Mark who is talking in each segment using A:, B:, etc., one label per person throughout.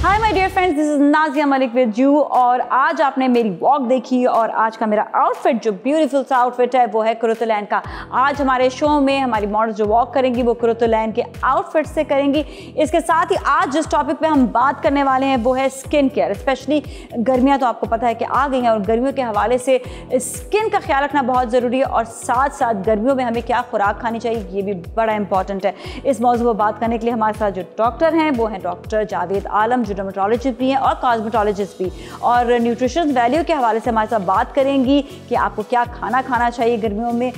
A: Hi my dear friends, this is Nazia Malik with you. और आज आपने मेरी वॉक देखी और आज का मेरा आउटफिट जो ब्यूटीफुल सा आउटफिट है वो है कुरुतुलैन का। आज हमारे शो में हमारी मॉडल जो वॉक करेंगी वो कुरुतुलैन के आउटफिट से करेंगी। इसके साथ ही आज जिस टॉपिक पे हम बात करने वाले हैं वो है स्किन केयर। स्पेशली गर्मियाँ तो आपको पता है कि आ गई हैं और गर्मियों के हवाले से स्किन का ख्याल रखना बहुत ज़रूरी है और साथ साथ गर्मियों में हमें क्या खुराक खानी चाहिए ये भी बड़ा इंपॉर्टेंट है। इस मौजू पर बात करने के लिए हमारे साथ जो डॉक्टर हैं वो हैं डॉक्टर जावेद आलम, जो डर्मेटोलॉजिस्ट भी हैं और कॉस्मेटोलॉजिस्ट भी, और न्यूट्रिशन वैल्यू के हवाले से हमारे साथ बात करेंगी कि आपको क्या खाना खाना चाहिए गर्मियों में।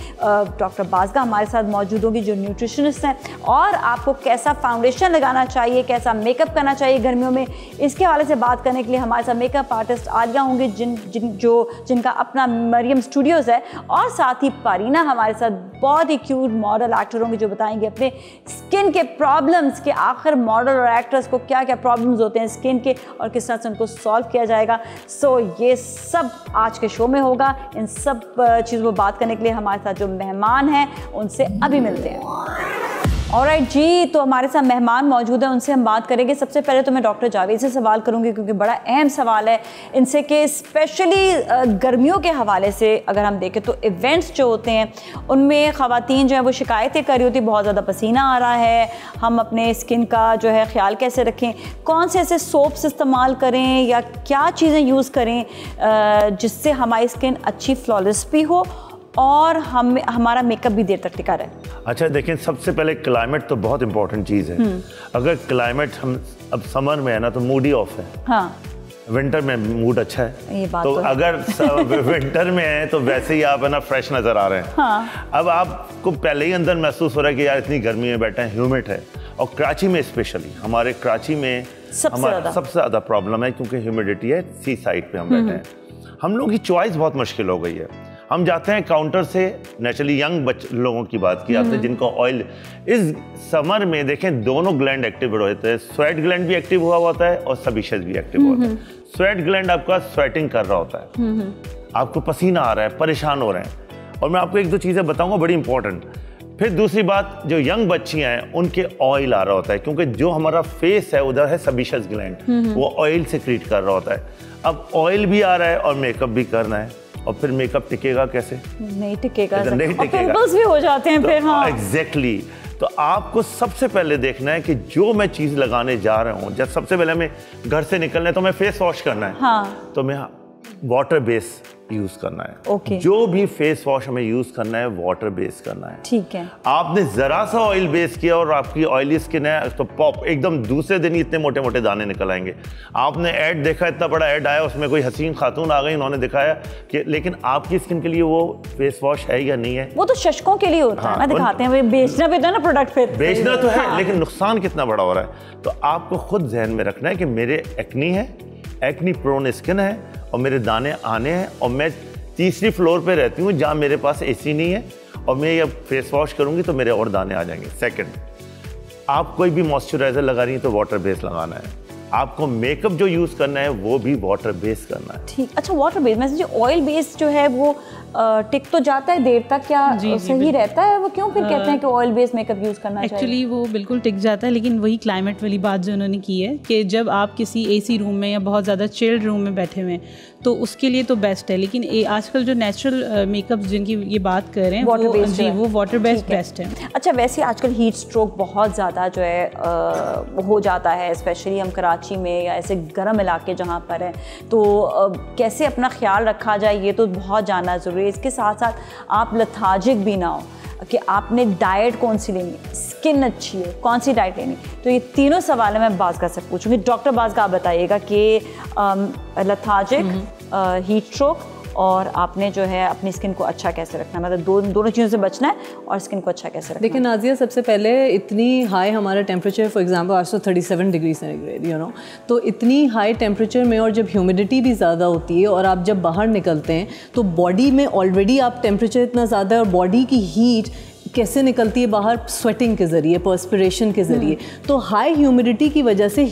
A: डॉक्टर बाज़गा हमारे साथ मौजूद होंगी जो न्यूट्रिशनिस्ट हैं, और आपको कैसा फाउंडेशन लगाना चाहिए, कैसा मेकअप करना चाहिए गर्मियों में, इसके हवाले से बात करने के लिए हमारे साथ मेकअप आर्टिस्ट आलिया होंगी जिनका अपना मरियम स्टूडियोज़ है, और साथ ही पारीना हमारे साथ बहुत ही क्यूट मॉडल एक्टर होंगे जो बताएंगे अपने स्किन के प्रॉब्लम्स के आखिर मॉडल और एक्ट्रेस को क्या क्या प्रॉब्लम्स होते हैं स्किन के और किस तरह से उनको सॉल्व किया जाएगा। सो ये सब आज के शो में होगा। इन सब चीज़ों पर बात करने के लिए हमारे साथ जो मेहमान हैं उनसे अभी मिलते हैं। ऑलराइट जी, तो हमारे साथ मेहमान मौजूद हैं, उनसे हम बात करेंगे। सबसे पहले तो मैं डॉक्टर जावेद से सवाल करूंगी क्योंकि बड़ा अहम सवाल है इनसे कि स्पेशली गर्मियों के हवाले से अगर हम देखें तो इवेंट्स जो होते हैं उनमें ख़वातीन जो है वो शिकायतें कर रही होती, बहुत ज़्यादा पसीना आ रहा है, हम अपने स्किन का जो है ख्याल कैसे रखें, कौन से ऐसे सोप्स इस्तेमाल करें या क्या चीज़ें यूज़ करें जिससे हमारी स्किन अच्छी फ्लॉलेस भी हो और हमारा मेकअप भी देर तक टिका रहे।
B: अच्छा देखिए, सबसे पहले क्लाइमेट तो बहुत इंपॉर्टेंट चीज़ है। अगर क्लाइमेट हम अब समर में है ना तो मूड ही ऑफ है। हाँ। विंटर में मूड अच्छा है। ये बात तो अगर विंटर में है तो वैसे ही आप है ना फ्रेश नजर आ रहे हैं। हाँ। अब आपको पहले ही अंदर महसूस हो रहा है कि यार इतनी गर्मी में बैठे हैं, ह्यूमिड है, और कराची में स्पेशली हमारे कराची में सबसे ज़्यादा प्रॉब्लम है क्योंकि ह्यूमिडिटी है, सी साइड पे हम बैठे हैं। हम लोगों की चॉइस बहुत मुश्किल हो गई है। हम जाते हैं काउंटर से, नेचुरली यंग लोगों की बात की जाती है जिनको ऑयल, इस समर में देखें दोनों ग्लैंड एक्टिव होते हैं, स्वेट ग्लैंड भी एक्टिव हुआ होता है और सबीशस भी एक्टिव होता है। स्वेट ग्लैंड आपका स्वेटिंग कर रहा होता है, आपको पसीना आ रहा है, परेशान हो रहे हैं। और मैं आपको एक दो चीज़ें बताऊंगा बड़ी इंपॉर्टेंट। फिर दूसरी बात, जो यंग बच्चियां हैं उनके ऑयल आ रहा होता है क्योंकि जो हमारा फेस है उधर है सबीशस ग्लैंड, वो ऑयल सेक्रीट कर रहा होता है। अब ऑयल भी आ रहा है और मेकअप भी करना है, और फिर मेकअप टिकेगा कैसे? नहीं टिकेगा, नहीं टिकेगा, पिंपल्स भी हो जाते हैं फिर। हाँ एग्जैक्टली। तो आपको सबसे पहले देखना है कि जो मैं चीज़ लगाने जा रहा हूँ, जब सबसे पहले हमें घर से निकलना है तो मैं फेस वॉश करना है। हाँ। तो मैं वाटर बेस यूज करना है। ओके। जो भी फेस वॉश हमें यूज करना है वाटर बेस करना है। ठीक है। आपने जरा सा ऑयल बेस किया और आपकी ऑयली स्किन है तो पॉप एकदम दूसरे दिन ही इतने मोटे मोटे दाने निकल आएंगे। आपने ऐड देखा, इतना बड़ा ऐड आया, उसमें कोई हसीन खातून आ गई, उन्होंने दिखाया कि, लेकिन आपकी स्किन के लिए वो फेस वॉश है या नहीं है? वो तो शशकों के लिए होता है ना, दिखाते हैं, बेचना भी तो है ना प्रोडक्ट, फिर बेचना तो है लेकिन नुकसान कितना बड़ा हो रहा है। तो आपको खुद जहन में रखना है कि मेरे एक्नी है, एक्नी प्रोन स्किन है और मेरे दाने आने हैं, और मैं तीसरी फ्लोर पे रहती हूँ जहाँ मेरे पास एसी नहीं है, और मैं ये फेस वॉश करूँगी तो मेरे और दाने आ जाएंगे। सेकंड, आप कोई भी मॉइस्चराइजर लगा रही हैं तो वाटर बेस लगाना है। आपको मेकअप जो यूज करना है वो भी वाटर बेस करना है। ठीक। अच्छा, वाटर बेस में जो ऑयल बेस जो है वो टिक तो जाता है देर तक, क्या सही रहता है वो? क्यों फिर कहते हैं कि ऑयल बेस मेकअप यूज करना चाहिए?
C: एक्चुअली वो बिल्कुल टिक जाता है, लेकिन वही क्लाइमेट वाली बात जो उन्होंने की है कि जब आप किसी एसी रूम में या बहुत ज़्यादा चिल्ड रूम में बैठे हुए हैं तो उसके लिए तो बेस्ट है। लेकिन आजकल जो नेचुरल मेकअप जिनकी ये बात कर रहे हैं वो वाटर बेस्ड बेस्ट है।
A: अच्छा, वैसे आजकल हीट स्ट्रोक बहुत ज़्यादा जो है हो जाता है, स्पेशली हम कराची में या ऐसे गर्म इलाके जहाँ पर है, तो कैसे अपना ख्याल रखा जाए ये तो बहुत जानना ज़रूरी है। इसके साथ साथ आप लथार्जिक भी ना हो कि आपने डाइट कौन सी लेनी, स्किन अच्छी है, कौन सी डाइट लेनी, तो ये तीनों सवाल मैं बाज़गा से पूछूंगी। डॉक्टर बाज़गा आप बताइएगा कि लथार्जिक, हीट स्ट्रोक और आपने जो है अपनी स्किन को अच्छा कैसे रखना है, मतलब दोनों चीज़ों से बचना है और स्किन को अच्छा कैसे रखना है।
D: देखिए नाज़िया, सबसे पहले इतनी हाई हमारा टेम्परेचर, फॉर एग्जांपल आज तो 37 डिग्री सेंटीग्रेड, यू नो, तो इतनी हाई टेम्परेचर में और जब ह्यूमिडिटी भी ज़्यादा होती है और आप जब बाहर निकलते हैं तो बॉडी में ऑलरेडी आप टेम्परेचर इतना ज़्यादा है और बॉडी की हीट कैसे निकलती है बाहर, स्वेटिंग के ज़रिए, पर्सपिरेशन के ज़रिए। तो हाई ह्यूमिडिटी की वजह से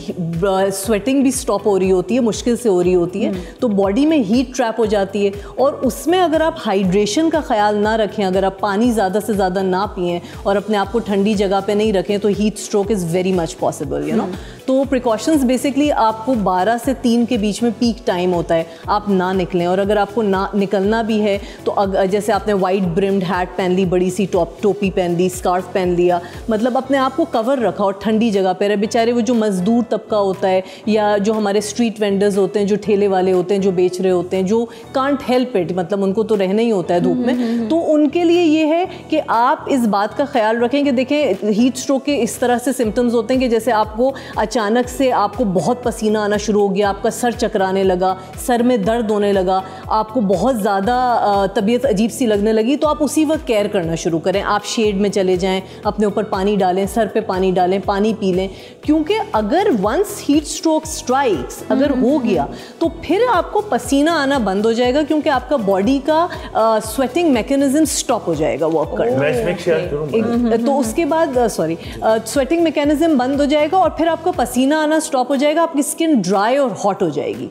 D: स्वेटिंग भी स्टॉप हो रही होती है, मुश्किल से हो रही होती है, तो बॉडी में हीट ट्रैप हो जाती है। और उसमें अगर आप हाइड्रेशन का ख्याल ना रखें, अगर आप पानी ज़्यादा से ज़्यादा ना पिएं और अपने आप को ठंडी जगह पे नहीं रखें, तो heat stroke is very much possible, you know. तो प्रिकॉशंस बेसिकली आपको 12 से 3 के बीच में पीक टाइम होता है, आप ना निकलें। और अगर आपको ना निकलना भी है तो जैसे आपने वाइट ब्रिम्ड हैट पहन ली, बड़ी सी टोपी पहन ली, स्कार्फ पहन लिया, मतलब अपने आप को कवर रखा और ठंडी जगह पे रहे। बेचारे वो जो मजदूर तबका होता है या जो हमारे स्ट्रीट वेंडर्स होते हैं, जो ठेले वाले होते हैं, जो बेच रहे होते हैं, जो कांट हेल्प इट, मतलब उनको तो रहना ही होता है धूप में, तो उनके लिए ये है कि आप इस बात का ख्याल रखें कि देखें हीट स्ट्रोक के इस तरह से सिम्टम्स होते हैं कि जैसे आपको अचानक से आपको बहुत पसीना आना शुरू हो गया, आपका सर चकराने लगा, सर में दर्द होने लगा, आपको बहुत ज़्यादा तबीयत अजीब सी लगने लगी, तो आप उसी वक्त केयर करना शुरू करें। आप शेड में चले जाएं, अपने ऊपर पानी डालें, सर पे पानी डालें, पानी पी लें, क्योंकि अगर वंस हीट स्ट्रोक स्ट्राइक्स अगर हो गया तो फिर आपको पसीना आना बंद हो जाएगा, क्योंकि आपका बॉडी का स्वेटिंग मैकेनिज्म स्टॉप हो जाएगा वर्क करना। तो उसके बाद स्वेटिंग मैकेनिज्म बंद हो जाएगा और फिर आपका पसीना आना स्टॉप हो जाएगा, आपकी स्किन ड्राई और हॉट हो जाएगी।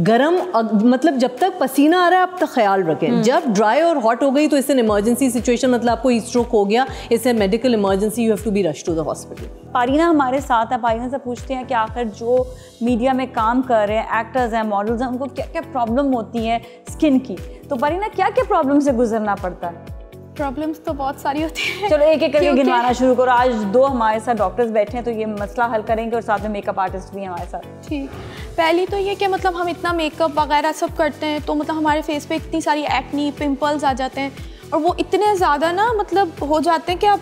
D: गर्म मतलब जब तक पसीना आ रहा है आप तक ख्याल रखें, जब ड्राई और हॉट हो गई तो इसे इमरजेंसी सिचुएशन, मतलब आपको हीट स्ट्रोक हो गया, इसे medical emergency, you have to be rush to the hospital.
A: Parina हमारे साथ है, पारीना से पूछते हैं कि आखिर जो मीडिया में काम कर रहे हैं, एक्टर्स हैं, मॉडल्स हैं, उनको क्या क्या प्रॉब्लम होती है स्किन की, तो पारीना क्या क्या प्रॉब्लम से गुजरना पड़ता है?
E: प्रॉब्लम्स तो बहुत सारी होती हैं।
A: चलो एक एक करके गिनवाना शुरू करो। आज 2 हमारे साथ डॉक्टर्स बैठे हैं तो ये मसला हल करेंगे और साथ में मेकअप आर्टिस्ट भी हैं हमारे साथ।
E: ठीक, पहली तो ये कि मतलब हम इतना मेकअप वगैरह सब करते हैं तो मतलब हमारे फेस पे इतनी सारी एक्नी, पिंपल्स आ जाते हैं और वो इतने ज़्यादा ना मतलब हो जाते हैं कि आप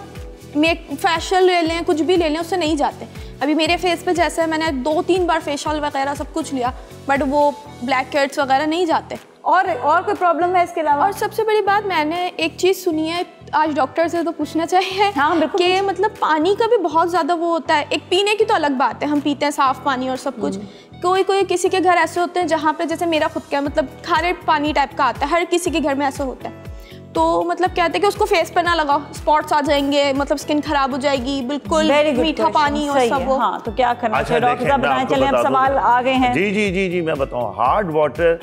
E: फेशियल ले लें, कुछ भी ले लें, उससे नहीं जाते। अभी मेरे फेस पे जैसे मैंने 2-3 बार फेशियल वगैरह सब कुछ लिया, बट वो ब्लैक हेड्स वगैरह नहीं जाते।
A: और कोई प्रॉब्लम है इसके अलावा?
E: और सबसे बड़ी बात, मैंने एक चीज़ सुनी है, आज डॉक्टर से तो पूछना चाहिए,
A: हाँ,
E: कि मतलब पानी का भी बहुत ज़्यादा वो होता है। एक पीने की तो अलग बात है, हम पीते हैं साफ़ पानी और सब कुछ, कोई किसी के घर ऐसे होते हैं जहाँ पे, जैसे मेरा खुद का मतलब खारे पानी टाइप का आता है, हर किसी के घर में ऐसा होता है, तो मतलब कहते हैं कि उसको फेस पे ना लगाओ, स्पॉट्स आ जाएंगे, मतलब स्किन खराब हो जाएगी, बिल्कुल मीठा पानी और सब वो।
A: हाँ, तो क्या करना चाहिए डॉक्टर साहब बताएं। चलें अब सवाल आ गए हैं।
B: जी मैं बताऊँ। हार्ड वाटर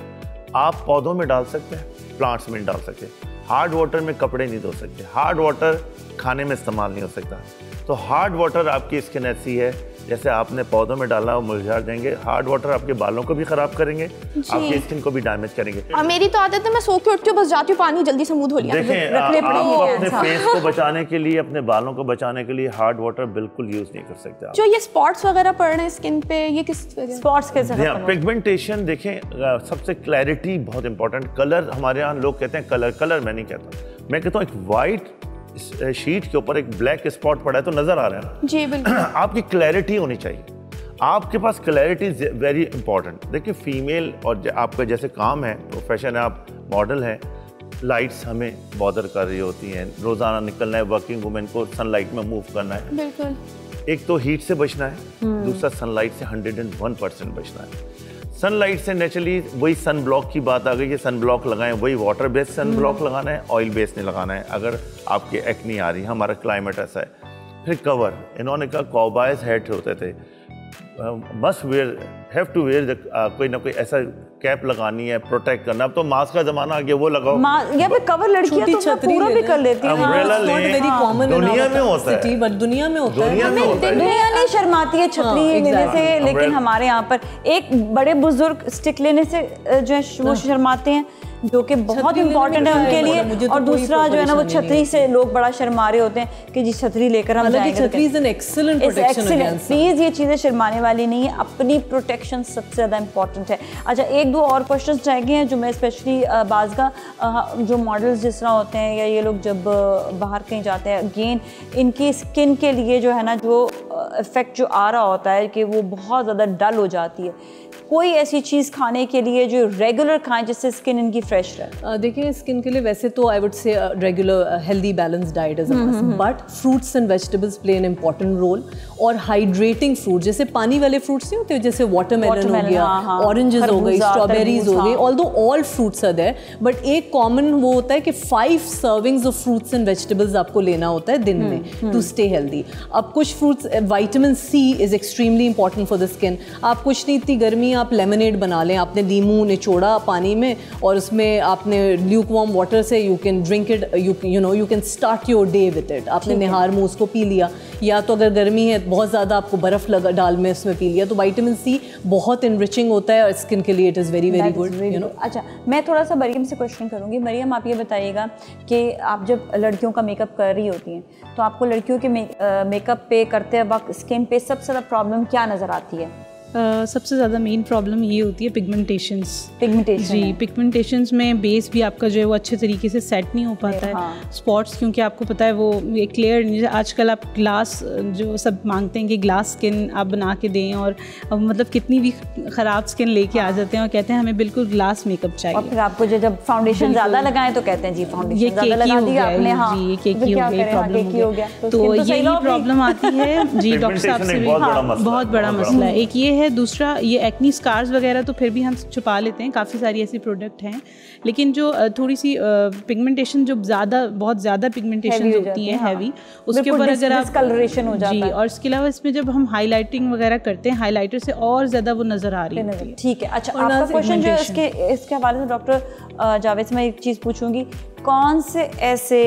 B: आप पौधों में डाल सकते हैं, प्लांट्स में डाल सकते हैं। हार्ड वाटर में कपड़े नहीं धो सकते, हार्ड वाटर खाने में इस्तेमाल नहीं हो सकता। तो हार्ड वाटर आपकी स्किन ऐसी है जैसे आपने पौधों में डाला वो मुरझा जाएंगे। हार्ड वाटर आपके बालों को भी खराब करेंगे, आपकी स्किन को भी डैमेज करेंगे।
E: और मेरी तो आदत है, मैं सो के उठती हूँ, बस जाती हूँ, पानी जल्दी से मुंह धो लिया।
B: देखें, आपको अपने फेस को बचाने के लिए, अपने बालों को बचाने के लिए हार्ड वाटर बिल्कुल यूज नहीं कर सकते।
E: जो ये स्पॉट्स वगैरह पड़ रहे हैं स्किन पे, ये किस
A: स्पॉट्स कैसे?
B: पिगमेंटेशन देखें, सबसे क्लैरिटी बहुत इंपॉर्टेंट। कलर, हमारे यहाँ लोग कहते हैं कलर मैं नहीं कहता, मैं कहता हूँ एक वाइट शीट के ऊपर एक ब्लैक स्पॉट पड़ा है तो नजर आ रहा है ना
E: जी, बिल्कुल।
B: आपकी क्लैरिटी होनी चाहिए, आपके पास क्लैरिटी इज वेरी इंपॉर्टेंट। देखिए फीमेल और आपका जैसे काम है, प्रोफेशन है, आप मॉडल हैं, लाइट्स हमें बॉदर कर रही होती हैं, रोजाना निकलना है, वर्किंग वुमेन को सनलाइट में मूव करना है,
E: बिल्कुल।
B: एक तो हीट से बचना है, दूसरा सनलाइट से 101% बचना है। सनलाइट से नेचुरली वही सन ब्लॉक की बात आ गई है, सन ब्लॉक लगाएं, वही वाटर बेस्ड सन ब्लॉक लगाना है, ऑयल बेस्ड नहीं लगाना है अगर आपके एक्नी आ रही है। हमारा क्लाइमेट ऐसा है। फिर कवर, इन्होंने कहा कॉबायज हेड होते थे, must wear, have to wear कोई ना कोई ऐसा कैप लगानी है, प्रोटेक्ट करना। अब तो मास्क का जमाना आ गया, वो लगाओ।
A: या फिर कवर लड़कियां तो पूरा भी कर लेती हैं।
B: अम्ब्रेला
D: वेरी कॉमन
B: दुनिया में होता है,
D: बट दुनिया में होता है।
A: दुनिया नहीं शर्माती है छतरी लेने से, लेकिन हमारे यहाँ पर एक बड़े बुजुर्ग स्टिक लेने से जो है वो शर्माते हैं, जो कि बहुत इंपॉर्टेंट है उनके लिए। और दूसरा जो है ना वो छतरी से लोग बड़ा शर्मा रहे होते हैं कि जी छतरी लेकर हम जाएंगे।
D: छतरी is an excellent protection against.
A: Please ये चीज़ें शर्माने वाली नहीं है, अपनी प्रोटेक्शन सबसे ज़्यादा इंपॉर्टेंट है। अच्छा, एक दो और क्वेश्चन रह गए हैं जो मैं स्पेशली बाज़ का जो मॉडल्स जिस तरह होते हैं या ये लोग जब बाहर कहीं जाते हैं, अगेन इनकी स्किन के लिए जो है ना जो इफेक्ट जो आ रहा होता है कि वो बहुत ज़्यादा डल हो जाती है। कोई ऐसी चीज़ खाने के लिए जो रेगुलर खाएं जिससे स्किन इनकी फ्रेश रहे?
D: देखिए, स्किन के लिए वैसे तो I would say regular healthy balance diet is a must, but fruits and vegetables play an important role. और हाइड्रेटिंग फ्रूट, जैसे पानी वाले फ्रूट्स नहीं होते, जैसे वाटरमेलन हो गया, ऑरेंजेस हो गई, स्ट्रॉबेरीज हो गई, although all fruits are there, but एक कॉमन वो होता है कि 5 servings of fruits and vegetables आपको लेना होता है दिन में टू स्टे हेल्दी। अब कुछ fruits, vitamin C is extremely important for the skin. आप कुछ नहीं, इतनी गर्मी, आप लेमनेड बना लें, आपने नींबू निचोड़ा पानी में और उसमें आपने ल्यूक वार्म वाटर से you can drink it, you can start your day with it. आपने निहार मुँह उसको पी लिया, या तो अगर गर्मी है बहुत ज़्यादा आपको बर्फ़ लगा डाल में उसमें पी लिया। तो विटामिन सी बहुत इनरिचिंग होता है और स्किन के लिए it is very very good.
A: अच्छा, मैं थोड़ा सा मरियम से क्वेश्चन करूँगी। मरियम, आप ये बताइएगा कि आप जब लड़कियों का मेकअप कर रही होती हैं तो आपको लड़कियों के मेकअप पे करते वक्त स्किन पे सबसे ज़्यादा प्रॉब्लम क्या नज़र आती है?
C: सबसे ज़्यादा मेन प्रॉब्लम ये होती है पिगमेंटेशन जी। पिगमेंटेशंस में बेस भी आपका जो है वो अच्छे तरीके से सेट नहीं हो पाता है। स्पॉट्स, क्योंकि आपको पता है वो ये क्लियर, आजकल आप ग्लास जो सब मांगते हैं कि ग्लास स्किन आप बना के दें, और मतलब कितनी भी ख़राब स्किन लेके आ जाते हैं और कहते हैं हमें बिल्कुल ग्लास मेकअप चाहिए।
A: और फिर आपको जब फाउंडेशन ज़्यादा लगाएं तो कहते हैं जी फाउंडेशन ज़्यादा लगा दिया आपने। हाँ जी, ये केकी हो गया, प्रॉब्लम हो गया, तो यही प्रॉब्लम आती है जी। डॉक्टर साहब से भी बहुत बड़ा मसला है। एक ये है, दूसरा ये एक्नी स्कार्स वगैरह तो फिर भी हम छुपा लेते हैं, काफ़ी सारी ऐसी प्रोडक्ट हैं, लेकिन जो थोड़ी सी पिगमेंटेशन जो बहुत ज़्यादा पिगमेंटेशन होती है हैवी, उसके ऊपर अगर आप कलरेशन हो जाता
C: है। और इसके अलावा इसमें जब हम हाईलाइटिंग वगैरह करते हैं, हाईलाइटर से और ज़्यादा वो नज़र आ रही है।
A: ठीक है। अच्छा, आपका क्वेश्चन जो है इसके हवाले से डॉक्टर जावेद से मैं एक चीज़ पूछूंगी, कौन से ऐसे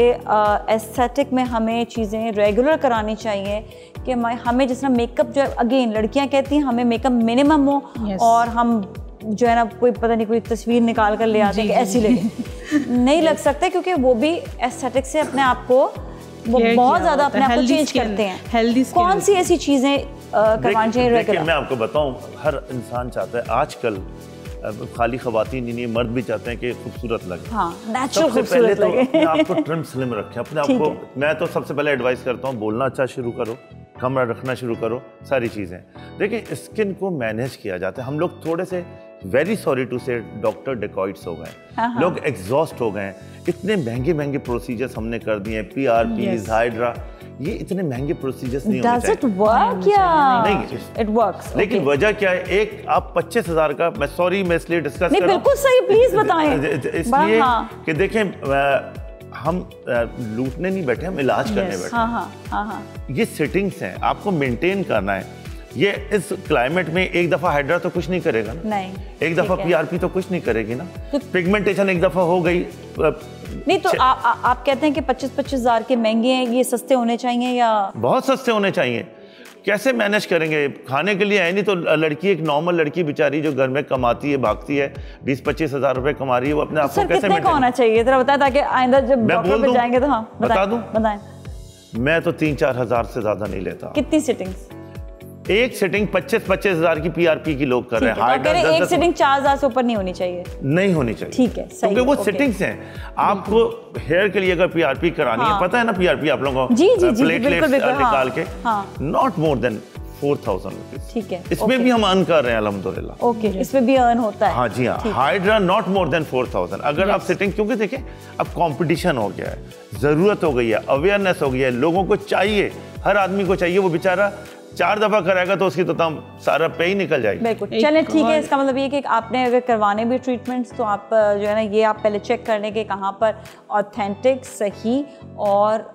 A: एस्थेटिक में हमें चीज़ें रेगुलर करानी चाहिए कि हमें जिस तरह मेकअप जो है, अगेन लड़कियां कहती हैं हमें मेकअप मिनिमम हो, और हम जो है ना कोई पता नहीं कोई तस्वीर निकाल कर ले आते हैं कि ऐसी लगे नहीं लग सकते, क्योंकि वो भी एस्थेटिक से अपने आप को वो बहुत ज़्यादा अपने आप को चेंज करते हैं।
C: हेल्दी
A: कौन सी ऐसी चीज़ें करवानी चाहिए रेगुलर?
B: मैं आपको बताऊँ, हर इंसान चाहता है आजकल, खाली खवातीन नहीं, मर्द भी चाहते हैं कि खूबसूरत लगे।
A: हाँ, नेचुरल
B: सबसे पहले तो
A: लगे।
B: अपने आप को ट्रिम स्लिम रखें अपने आप को। मैं तो सबसे पहले एडवाइस करता हूँ, बोलना अच्छा शुरू करो, कमरा रखना शुरू करो, सारी चीज़ें। देखिए, स्किन को मैनेज किया जाता है। हम लोग थोड़े से, वेरी सॉरी टू से, डॉक्टर डेकॉइट्स हो गए, लोग एग्जॉस्ट हो गए। इतने महंगे महंगे प्रोसीजर्स हमने कर दिए, PRPs, हाइड्रा, ये इतने महंगे प्रोसीजर्स नहीं होने चाहिए।
A: Does it work या
B: नहीं?
A: It works.
B: लेकिन वजह क्या है, एक आप 25,000 का, मैं सॉरी मैं इसलिए डिस्कस कर रहा हूँ,
A: बिल्कुल सही, प्लीज बताएं।
B: इसलिए कि देखें, हम लूटने नहीं बैठे, हम इलाज करने बैठे।
A: हाँ।
B: ये सेटिंग्स हैं, आपको मेंटेन करना है। ये इस क्लाइमेट में एक दफा हाइड्रा तो कुछ नहीं करेगा ना,
A: नहीं,
B: एक दफा PRP तो कुछ नहीं करेगी ना। तो पिगमेंटेशन एक दफा हो गई
A: नहीं, तो आप कहते हैं कि 25-25 हज़ार के महंगे हैं, ये सस्ते होने चाहिए या
B: बहुत सस्ते होने चाहिए? कैसे मैनेज करेंगे? खाने के लिए है नहीं तो लड़की, एक नॉर्मल लड़की बेचारी जो घर में कमाती है, भागती है, 20-25 हज़ार रुपए कमा रही है, वो अपने आप को कैसे
A: मेंटेन होना चाहिए जरा बताएं, ताकि आइंदा जब डॉक्टर पे जाएंगे तो। हाँ,
B: बता दूं?
A: बताएं।
B: मैं तो 3-4 हज़ार से ज्यादा नहीं लेता।
A: कितनी सिटिंग्स?
B: एक सिटिंग 25-25 हज़ार की PRP की लोग कर रहे हैं।
A: एक सिटिंग 4,000 से ऊपर नहीं होनी चाहिए?
B: नहीं होनी चाहिए।
A: ठीक है, सही,
B: क्योंकि वो सिटिंग्स हैं। आपको हेयर के लिए अगर PRP करानी है, पता है ना PRP आप लोगों को, प्लेटलेट्स निकाल के, नॉट मोर देन 4,000 रुपीज।
A: ठीक है,
B: इसमें भी हम अर्न कर रहे हैं अल्हम्दुलिल्लाह।
A: ओके, इसमें भी अर्न होता है।
B: हाँ जी हाँ, हाइड्रा नॉट मोर देन 4,000। अगर आप सिटिंग, क्योंकि देखिए अब कंपटीशन हो गया है, जरूरत हो गई है, अवेयरनेस हो गई है, लोगों को चाहिए, हर आदमी को चाहिए, वो बेचारा 4 दफा कराएगा तो उसकी तो सारा पे ही निकल जाएगी।
A: बिल्कुल, चलें ठीक है। इसका मतलब ये कि आपने अगर करवाने भी ट्रीटमेंट्स तो आप जो है ना ये आप पहले चेक कर लें कि कहाँ पर ऑथेंटिक, सही और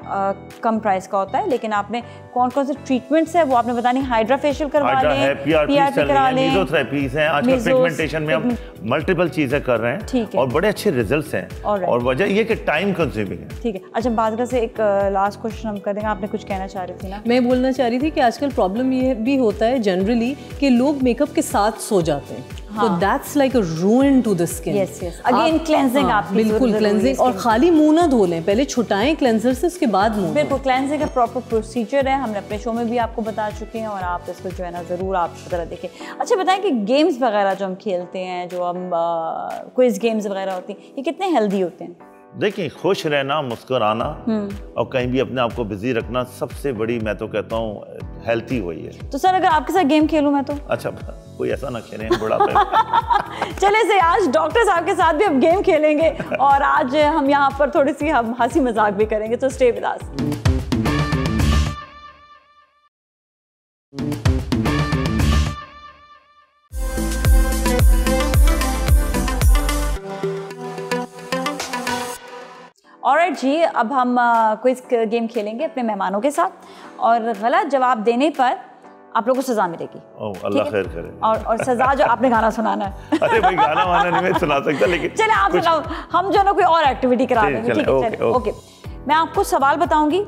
A: कम प्राइस का होता है। लेकिन आपने कौन कौन से ट्रीटमेंट्स है वो आपने बतानी। हाइड्रा फेशियल करवा लें, PRP करा लें,
B: मेसोथेरेपीज हैं, आजकल पिगमेंटेशन में हम मल्टीपल चीजें कर रहे हैं और बड़े अच्छे रिजल्ट्स हैं। और वजह ये कि टाइम कंज्यूमिंग है।
A: ठीक है, अच्छा बात से एक लास्ट क्वेश्चन हम करेंगे। आपने कुछ कहना चाह रही थी ना?
D: मैं बोलना चाह रही थी कि आजकल प्रॉब्लम ये भी होता है जनरली कि लोग मेकअप के साथ सो जाते हैं। तो that's like a ruin to the skin.
A: Yes yes, again cleansing आपकी
D: बिल्कुल क्लेंजिंग, और खाली मुंह ना धो लें, पहले छुटाएं क्लेंजर से, उसके बाद मुंह।
A: बिल्कुल, क्लेंजिंग का प्रॉपर प्रोसीजर है, हमने अपने शो में भी आपको बता चुके हैं और आप इसको जो है ना ज़रूर आप तरह देखें। अच्छा बताएं कि गेम्स वगैरह जो हम खेलते हैं, जो हम क्विज गेम्स वगैरह होती हैं, ये कितने हेल्दी होते हैं?
B: देखिए, खुश रहना, मुस्कुराना और कहीं भी अपने आप को बिजी रखना सबसे बड़ी, मैं तो कहता हूँ, हेल्थी वही है।
A: तो सर अगर आपके साथ गेम खेलूं मैं तो?
B: अच्छा, कोई ऐसा ना खेलें बुढ़ापे।
A: चले से आज डॉक्टर साहब के साथ भी हम गेम खेलेंगे और आज हम यहाँ पर थोड़ी सी हम हंसी मजाक भी करेंगे। तो स्टे विद अस। ऑलराइट जी, अब हम क्विज गेम खेलेंगे अपने मेहमानों के साथ और गलत जवाब देने पर आप लोगों को सजा मिलेगी।
B: अल्लाह खैर करे।
A: और सजा जो आपने गाना सुनाना है।
B: अरे भाई, गाना वाना नहीं मैं सुना सकता, लेकिन
A: चले आप सुनाओ, हम जो ना कोई और एक्टिविटी करा देंगे। ठीक है, चले ओके। मैं आपको सवाल बताऊंगी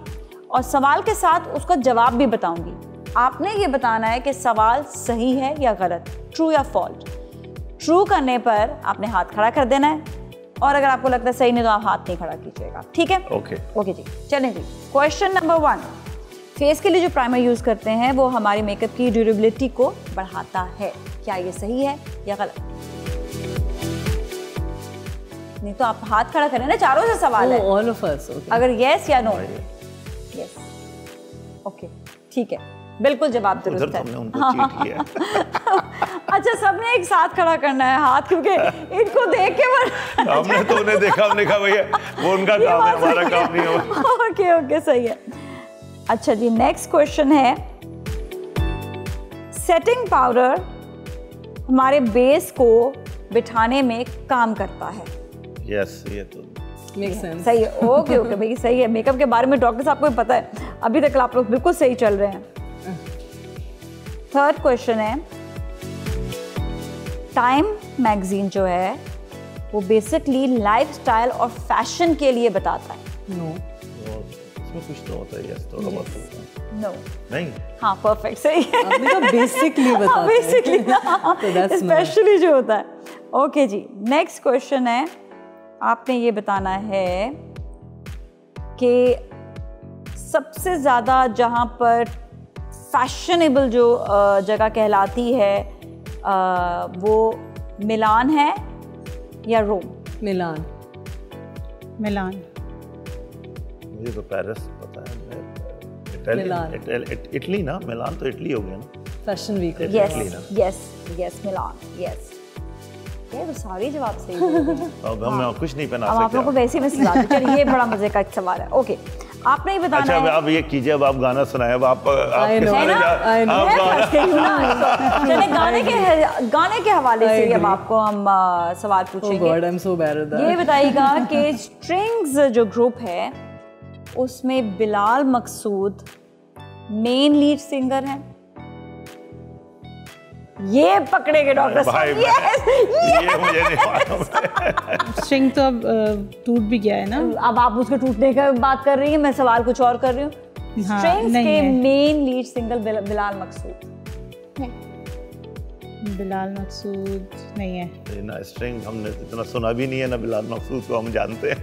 A: और सवाल के साथ उसका जवाब भी बताऊंगी। आपने ये बताना है कि सवाल सही है या गलत, ट्रू या फॉल्ट। ट्रू करने पर आपने हाथ खड़ा कर देना है और अगर आपको लगता है सही नहीं तो आप हाथ नहीं खड़ा कीजिएगा। ठीक है? ओके जी, चलें जी। क्वेश्चन नंबर 1, फेस के लिए जो प्राइमर यूज करते हैं वो हमारी मेकअप की ड्यूरेबिलिटी को बढ़ाता है, क्या ये सही है या गलत? नहीं तो आप हाथ खड़ा करें ना, चारों से सवाल है।
D: All of us.
A: अगर यस या नो? यस। ओके, ठीक है, बिल्कुल जवाब दुरुस्त है। अच्छा, सबने एक साथ खड़ा करना है हाथ, क्योंकि इनको देख के
B: हमने तो उन्हें देखा, हमने कहा भैया वो उनका काम है, हमारा काम नहीं है।
A: ओके, सही है। अच्छा जी, नेक्स्ट क्वेश्चन है, सेटिंग पाउडर हमारे बेस को बिठाने में काम करता है।
B: यस, ये तो
D: मेक सेंस।
A: सही है। ओके भाई, सही है। मेकअप के बारे में डॉक्टर साहब को भी पता है, अभी तक आप लोग बिल्कुल सही चल रहे हैं। थर्ड क्वेश्चन है, टाइम मैगजीन जो है वो बेसिकली लाइफस्टाइल और फैशन के लिए बताता है।
D: नो,
B: इसमें कुछ तो होता है। यस, थोड़ा बहुत होता है।
A: नो
B: नहीं,
A: हाँ, परफेक्ट, सही है।
D: आपने कहा बेसिकली बताता है।
A: बेसिकली स्पेशली जो होता है। ओके जी, नेक्स्ट क्वेश्चन है, आपने ये बताना है कि सबसे ज़्यादा जहाँ पर फैशनेबल जो जगह कहलाती है वो मिलान है या रोम?
D: मिलान।
B: मुझे तो पेरिस पता है। इटली ना, मिलान तो इटली हो गया ना।
D: Fashion week.
A: Yes, Milan. Yes, ये तो सारे जवाब सही हैं।
B: अब हम कुछ नहीं पहना सकते।
A: आप लोगों को वैसे ही मैं चलिए, ये बड़ा मजे का एक सवाल है। ओके, आपने ही बताना है।
B: अच्छा, अब ये कीजिए, अब आप गाना सुनाए। अब आप
A: चले गाने के हवाले से अब आपको हम सवाल पूछेंगे। ये बताइएगा कि स्ट्रिंग्स जो ग्रुप है उसमें बिलाल मकसूद मेन लीड सिंगर हैं। ये पकड़ेंगे डॉक्टर साहब।
B: ये मुझे नहीं मालूम।
C: स्ट्रिंग तो अब टूट भी गया है ना।
A: अब आप उसके टूटने की बात कर रही हैं, मैं सवाल कुछ और कर रही हूँ। स्ट्रिंग्स के मेन लीड सिंगर बिलाल मकसूद।
C: बिलाल मकसूद नहीं है
B: ना। स्ट्रिंग हमने इतना सुना भी नहीं है ना, बिलाल मकसूद को हम जानते हैं।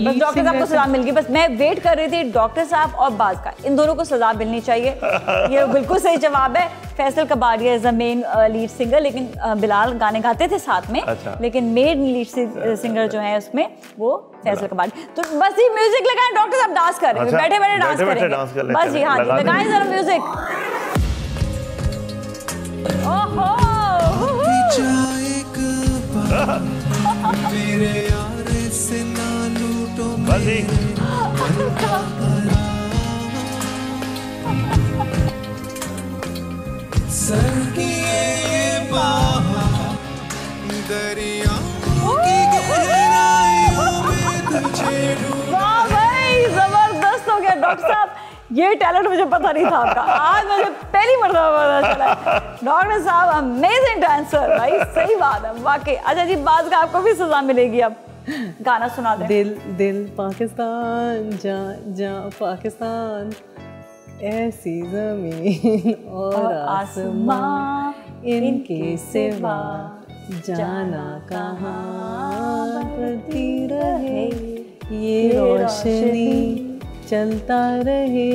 A: बस डॉक्टर साहब को सजा मिल गई। बस मैं वेट कर रही थी, डॉक्टर साहब और बाज का, इन दोनों को सजा मिलनी चाहिए। ये बिल्कुल सही जवाब है। Faisal Kabadia is the main lead singer, लेकिन बिलाल गाने गाते थे साथ में।
B: अच्छा। लेकिन
A: मेन लीड सिंगर जो है उसमें वो फैसल कबाड़िया। तो बस ये म्यूजिक लगाएं, डॉक्टर साहब डांस कर रहे हैं। बैठे बैठे डांस करेंगे बस जी। हाँ जी, लगाएं जरा म्यूजिक। ओहो,
F: मेरे यार से ना लूटो
A: डॉक्टर साहब ये टैलेंट मुझे पता नहीं था आपका, आज मुझे पहली मर्तबा पता चला। डॉक्टर साहब अमेजिंग डांसर, भाई सही बात है वाकई। अच्छा जी, बाज का आपको भी सजा मिलेगी, अब गाना सुना दें।
D: दिल दिल पाकिस्तान जा जा पाकिस्तान, ऐसी जमीन और आसमां इनके सिवा जाना कहाँ, बढ़ती रहे ये रोशनी, चलता रहे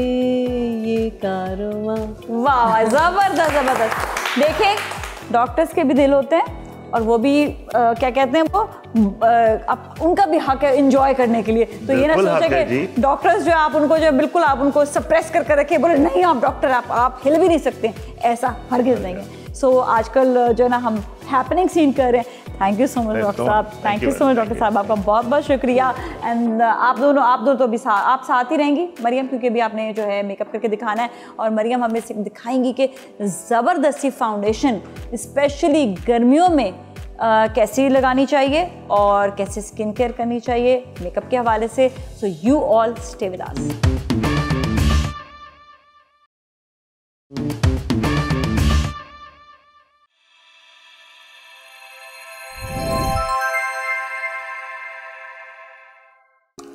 D: ये कारवां।
A: वाह जबरदस्त जबरदस्त। देखें, डॉक्टर्स के भी दिल होते हैं और वो भी क्या कहते हैं वो उनका भी हक है एंजॉय करने के लिए। तो ये ना सोचे कि डॉक्टर्स जो आप उनको जो बिल्कुल आप उनको सप्रेस करके रखे, बोले नहीं आप डॉक्टर आप हिल भी नहीं सकते, ऐसा हरगिज़ नहीं है। सो आजकल जो है ना हम हैपनिंग सीन कर रहे हैं। Thank you so much doctor साहब, thank you so much doctor साहब, आपका बहुत बहुत शुक्रिया। एंड आप दोनों तो भी आप साथ ही रहेंगी मरियम, क्योंकि अभी आपने जो है मेकअप करके दिखाना है और मरियम हमें दिखाएंगी कि ज़बरदस्ती फाउंडेशन स्पेशली गर्मियों में कैसी लगानी चाहिए और कैसे स्किन केयर करनी चाहिए मेकअप के हवाले से। So you all stay with us.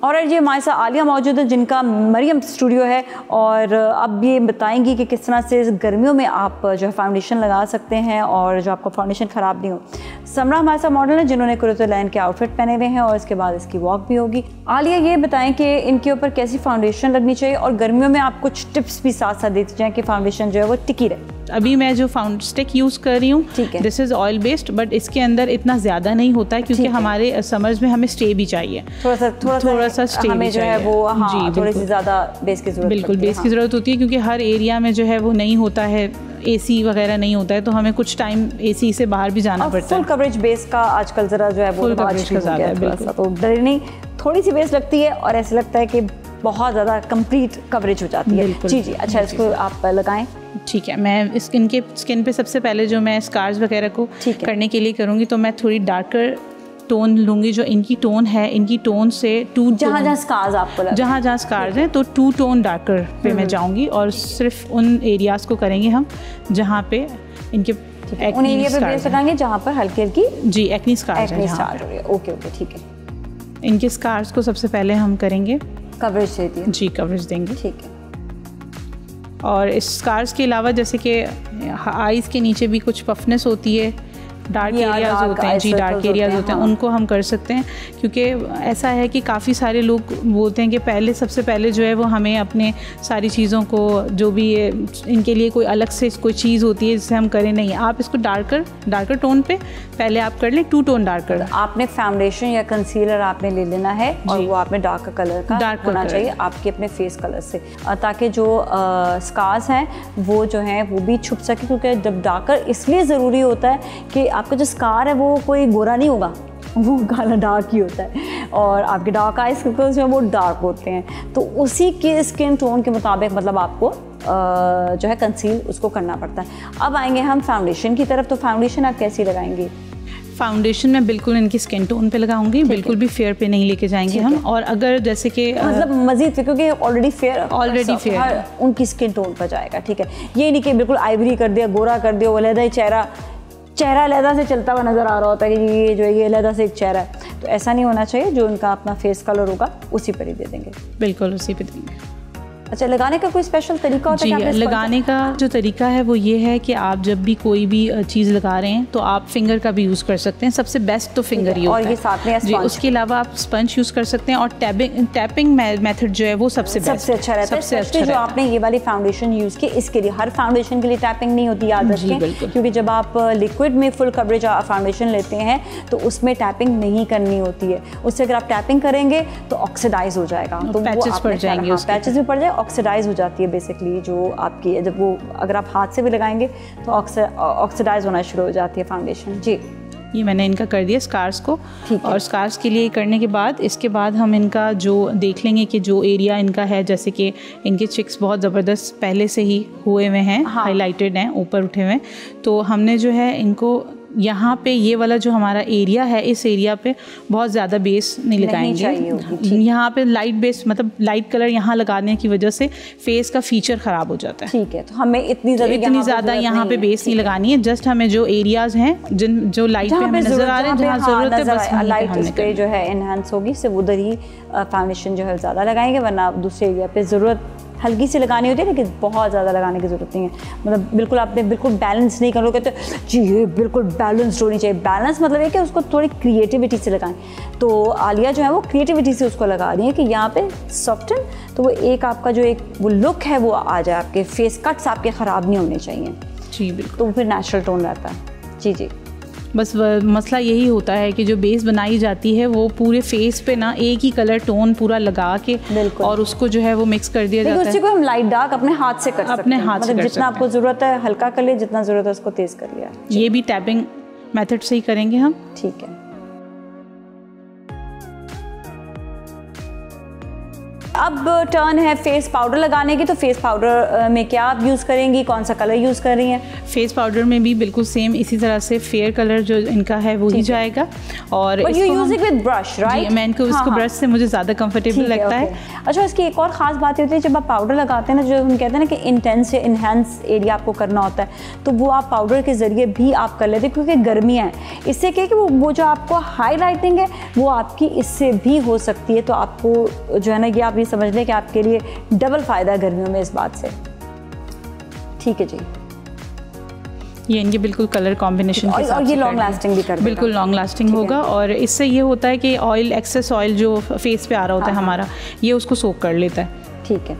A: और ये हमारे साथ आलिया मौजूद है जिनका मरियम स्टूडियो है, और अब ये बताएंगी कि किस तरह से गर्मियों में आप जो है फाउंडेशन लगा सकते हैं और जो आपका फाउंडेशन ख़राब नहीं हो। समरा हमारे साथ मॉडल है जिन्होंने कुरुतुलैन के आउटफिट पहने हुए हैं और इसके बाद इसकी वॉक भी होगी। आलिया ये बताएं कि इनके ऊपर कैसी फाउंडेशन लगनी चाहिए और गर्मियों में आप कुछ टिप्स भी साथ साथ देती जाएँ कि फाउंडेशन जो है वो टिकी रहे।
C: अभी मैं जो फाउंड स्टिक यूज़ कर रही हूँ, this is oil based, but इसके अंदर इतना ज़्यादा नहीं होता है क्योंकि हमारे समर्स में हमें स्टे भी चाहिए, थोड़ा सा स्टे
A: हमें
C: भी
A: जो है वो जी थोड़ी सी ज़्यादा बेस की ज़रूरत,
C: बिल्कुल बेस की ज़रूरत होती है क्योंकि हर एरिया में जो है वो नहीं होता है, एसी वगैरह नहीं होता है, तो हमें कुछ टाइम एसी से बाहर भी जाना पड़ता है।
A: फुल कवरेज बेस का आजकल ज़रा जो है
C: फुल कवरेज का ज़्यादा है, बिल्कुल,
A: तो डर नहीं, थोड़ी सी बेस लगती है और ऐसे लगता है कि बहुत ज़्यादा कंप्लीट कवरेज हो जाती है। जी जी, अच्छा इसको आप लगाएं।
C: ठीक है, मैं स्किन पे सबसे पहले जो मैं स्कार्स वगैरह को करने के लिए करूँगी तो मैं थोड़ी डार्कर टोन लूँगी। जो इनकी टोन है, इनकी टोन से
A: जहाँ स्कार्स आपको
C: जहाँ स्कार्स हैं तो 2 टोन डार्कर पे मैं जाऊँगी और सिर्फ उन एरियाज़ को करेंगे हम जहाँ पे इनके
A: उन एरिया पे बेस लगाएंगे जहाँ पर हल्की हल्की
C: जी एक्नी स्कार्स
A: हैं। ओके ओके ठीक है।
C: इनके स्कार्स को सबसे पहले हम करेंगे
A: कवरेज देती है जी,
C: कवरेज देंगे,
A: ठीक है।
C: और इस स्कार्स के अलावा जैसे कि आईज़ के नीचे भी कुछ पफनेस होती है, डार्क एरियाज़ होते हैं जी, डार्क एरियाज़ होते हैं, उनको हम कर सकते हैं क्योंकि ऐसा है कि काफ़ी सारे लोग बोलते हैं कि सबसे पहले जो है वो हमें अपने सारी चीज़ों को जो भी इनके लिए कोई अलग से कोई चीज़ होती है जिससे हम करें, नहीं, आप इसको डार्कर टोन पे पहले आप कर लें, 2 टोन डार्कर।
A: आपने फाउंडेशन या कंसीलर आपने ले लेना है और वो आपने डार्क कलर का होना चाहिए आपके अपने फेस कलर से, ताकि जो स्कार्स हैं वो जो हैं वो भी छुप सके, क्योंकि जब डार्कर इसलिए ज़रूरी होता है कि आपका जो स्कार है वो कोई गोरा नहीं होगा, वो काला डार्क ही होता है और आपके डार्क आइज जो है वो डार्क होते हैं, तो उसी के स्किन टोन के मुताबिक मतलब आपको जो है कंसील उसको करना पड़ता है। अब आएंगे हम फाउंडेशन की तरफ, तो फाउंडेशन आप कैसी लगाएंगी?
C: फाउंडेशन मैं बिल्कुल इनकी स्किन टोन पे लगाऊंगी, बिल्कुल भी फेयर पे नहीं लेके जाएंगे हम। और अगर जैसे कि मतलब
A: मजीद क्योंकि ऑलरेडी फेयर उनकी स्किन टोन पर जाएगा, ठीक है। ये नहीं कि बिल्कुल आइवरी कर दिया, गोरा कर दिया, वो लहदा ही चेहरा लहदा से चलता हुआ नज़र आ रहा होता है कि ये जो है ये लहदा से एक चेहरा है, तो ऐसा नहीं होना चाहिए। जो उनका अपना फेस कलर होगा उसी पर ही दे देंगे,
C: बिल्कुल उसी पे देंगे।
A: अच्छा, लगाने का कोई स्पेशल तरीका होता है?
C: जी, लगाने का जो तरीका है वो ये है कि आप जब भी कोई भी चीज़ लगा रहे हैं तो आप फिंगर का भी यूज़ कर सकते हैं, सबसे बेस्ट तो फिंगर ही होता है।
A: और ये साथ में
C: जी, उसके अलावा आप स्पंज यूज़ कर सकते हैं और टैपिंग मेथड जो है वो सबसे
A: अच्छा रहता है। सबसे जो आपने ये वाली फाउंडेशन यूज़ की, इसके लिए हर फाउंडेशन के लिए टैपिंग नहीं होती, याद रखें, क्योंकि जब आप लिक्विड में फुल कवरेज फाउंडेशन लेते हैं तो उसमें टैपिंग नहीं करनी होती है। उससे अगर आप टैपिंग करेंगे तो ऑक्सीडाइज हो जाएगा, तो
C: पैचेस पड़ जाएंगे,
A: पैचेस भी पड़ जाए, ऑक्सीडाइज हो जाती है बेसिकली। जो आपकी जब वो अगर आप हाथ से भी लगाएंगे तो ऑक्सीडाइज होना शुरू हो जाती है फाउंडेशन। जी,
C: ये मैंने इनका कर दिया स्कार्स को, और स्कार्स के लिए करने के बाद इसके बाद हम इनका जो देख लेंगे कि जो एरिया इनका है, जैसे कि इनके चिक्स बहुत ज़बरदस्त पहले से ही हुए हुए हैं, हाईलाइटेड हैं, ऊपर उठे हुए हैं, तो हमने जो है इनको यहाँ पे ये वाला जो हमारा एरिया है, इस एरिया पे बहुत ज़्यादा बेस नहीं लगाएंगे। यहाँ पे लाइट बेस मतलब लाइट कलर यहाँ लगाने की वजह से फेस का फीचर ख़राब हो जाता है।
A: ठीक है, तो हमें इतनी
C: ज़्यादा यहाँ पे बेस नहीं लगानी है। जस्ट हमें जो एरियाज़ हैं जो लाइट पे हमें नज़र आ रहे हैं, जहाँ ज़रूरत है बस
A: लाइट उस पे जो है इन्हांस होगी, सिर्फ उधर ही फाउंडेशन जो है ज़्यादा लगाएंगे, वरना दूसरे एरिया पे ज़रूरत हल्की सी लगानी होती है, लेकिन बहुत ज़्यादा लगाने की ज़रूरत नहीं है। मतलब बिल्कुल आपने बिल्कुल बैलेंस नहीं करोगे तो जी ये बिल्कुल बैलेंस्ड होनी चाहिए। बैलेंस मतलब है कि उसको थोड़ी क्रिएटिविटी से लगाएं। तो आलिया जो है वो क्रिएटिविटी से उसको लगा रही है कि यहाँ पे सॉफ्टन, तो वो एक आपका जो एक वो लुक है वो आ जाए, आपके फेस कट्स आपके ख़राब नहीं होने चाहिए।
C: जी बिल्कुल,
A: तो फिर नेचुरल टोन रहता है। जी जी,
C: बस मसला यही होता है कि जो बेस बनाई जाती है वो पूरे फेस पे ना एक ही कलर टोन पूरा लगा के और उसको जो है वो मिक्स कर दिया जाता है।
A: उसी को हम लाइट डार्क अपने हाथ से कर सकते हैं,
C: अपने हाथ से
A: मतलब जितना आपको ज़रूरत है हल्का कर लिया, जितना ज़रूरत है उसको तेज़ कर लिया।
C: ये भी टैपिंग मेथड से ही करेंगे हम।
A: ठीक है, अब टर्न है फेस पाउडर लगाने की। तो फेस पाउडर में क्या आप यूज़ करेंगी, कौन सा कलर यूज़ कर रही हैं?
C: फेस पाउडर में भी बिल्कुल सेम इसी तरह से फेयर कलर जो इनका है वो ही जाएगा। और
A: you use it with brush, right?
C: मैं इनको इसको ब्रश से मुझे ज़्यादा कंफर्टेबल लगता है।
A: अच्छा, इसकी एक और ख़ास बात होती है, जब आप पाउडर लगाते हैं ना, जो हम कहते हैं ना कि इंटेंस या इनहेंस एरिया आपको करना होता है, तो वो आप पाउडर के ज़रिए भी आप कर लेते हैं, क्योंकि गर्मियाँ हैं। इससे क्या है कि वो जो आपको हाईलाइटिंग है वो आपकी इससे भी हो सकती है। तो आपको जो है ना, ये आप ये समझ लें कि आपके लिए डबल फ़ायदा है गर्मियों में इस बात से। ठीक है जी,
C: ये इनके बिल्कुल कलर कॉम्बिनेशन के साथ
A: और ये लॉन्ग लास्टिंग भी करता है,
C: बिल्कुल लॉन्ग लास्टिंग होगा। और इससे ये होता है कि ऑयल, एक्सेस ऑयल जो फेस पे आ रहा होता है हमारा, ये उसको सोक कर लेता है।
A: ठीक है,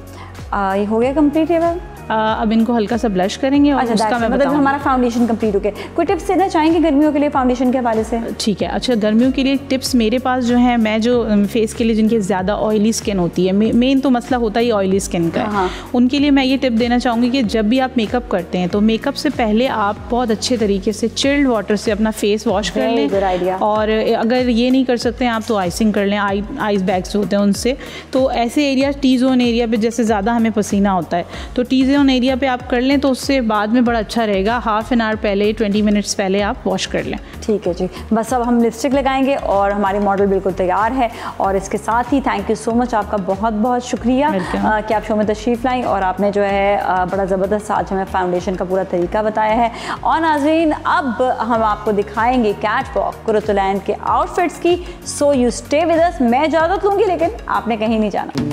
A: ये हो गया कंप्लीट है।
C: अब इनको हल्का सा ब्लश करेंगे और उसका मैं
A: मतलब हमारा फाउंडेशन कंप्लीट हो गया। कोई टिप्स देना चाहेंगे गर्मियों के लिए फाउंडेशन के हवाले से?
C: ठीक है, अच्छा गर्मियों के लिए टिप्स मेरे पास जो है, मैं जो फेस के लिए जिनके ज़्यादा ऑयली स्किन होती है, मेन तो मसला होता है ऑयली स्किन का है, उनके लिए मैं ये टिप देना चाहूँगी कि जब भी आप मेकअप करते हैं तो मेकअप से पहले आप बहुत अच्छे तरीके से चिल्ड वाटर से अपना फेस वॉश कर लें। और अगर ये नहीं कर सकते हैं आप तो आइसिंग कर लें, आइस बैग्स होते हैं उनसे। तो ऐसे एरिया, टी जोन एरिया पे जैसे ज़्यादा हमें पसीना होता है, तो टी जोन एरिया पे आप कर लें तो उससे बाद में बड़ा अच्छा रहेगा। हाफ एन आवर पहले, 20 मिनट्स पहले आप वॉश कर लें।
A: ठीक है जी, बस अब हम लिपस्टिक लगाएंगे और हमारी मॉडल बिल्कुल तैयार है। और इसके साथ ही थैंक यू सो मच, आपका बहुत बहुत शुक्रिया कि आप शो में तशरीफ़ लाई और आपने जो है बड़ा ज़बरदस्त आज हमें फाउंडेशन का पूरा तरीका बताया है। और नाज़रीन, अब हम आपको दिखाएंगे कैट वॉक कुरतुलैन के आउटफिट्स की। So you stay with us. मैं इजाज़त लूँगी, लेकिन आपने कहीं नहीं जाना।